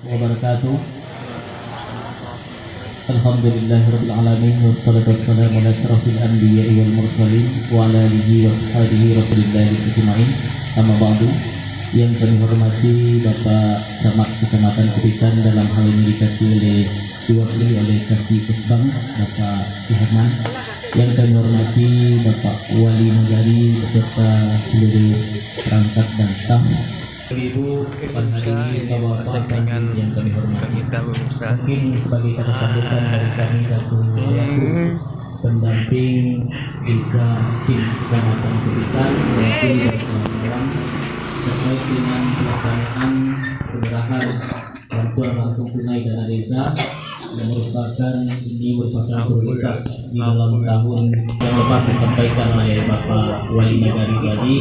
wabarakatuh. Alhamdulillahirabbil alamin wassalatu wassalamu ala asyrafil anbiya'i wal mursalin wa ala alihi washabihi rasulillahi ajmain. Amma ba'du. Yang kami hormati Bapak Camat Kecamatan Kupitan, dalam hal ini diwakili oleh Kasih Kutbang Bapak Suherman. Yang kami hormati Bapak Wali Nagari beserta seluruh perangkat dan staf. Ibu penghadiri Bapak yang kami hormati, mungkin sebagai kata sambutan dari kami Datuk selaku pendamping desa Kim Kecamatan Kupitan mewakili Bapak terkait dengan pelaksanaan penyerahan bantuan langsung tunai dana desa yang merupakan prioritas di dalam tahun yang lepas disampaikan oleh Bapak Wali Nagari tadi,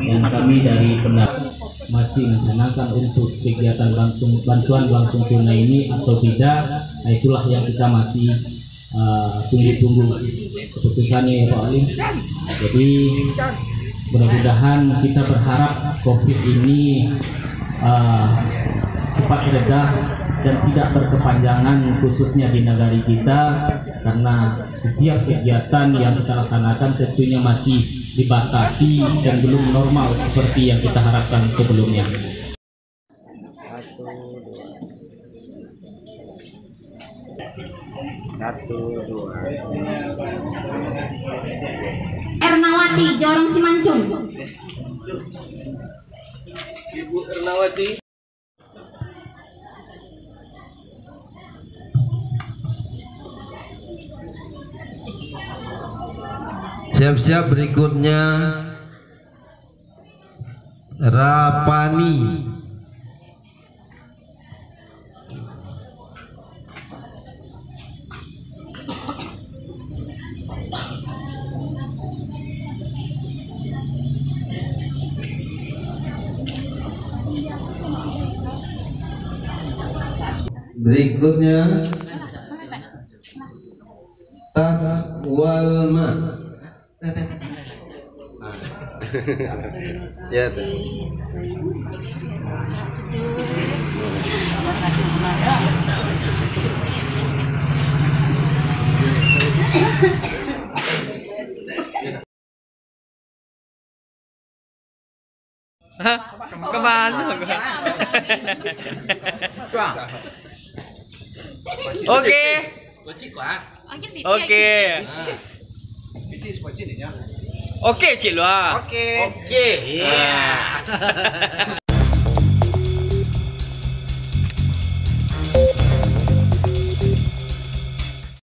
dan kami dari pendapat masih merencanakan untuk kegiatan bantuan langsung tunai ini atau tidak. Nah, itulah yang kita masih tunggu keputusannya ya Pak Wali. Jadi mudah-mudahan kita berharap COVID ini cepat reda dan tidak berkepanjangan khususnya di negara kita, karena setiap kegiatan yang kita laksanakan tentunya masih dibatasi dan belum normal seperti yang kita harapkan sebelumnya. Ernawati Jorong Simancung. Ibu Ernawati. Siap-siap, berikutnya Rapani. Berikutnya Taswalma. Ya tuh. Kemana? Oke. Oke. Oke, Cik Luar. Oke. Iya.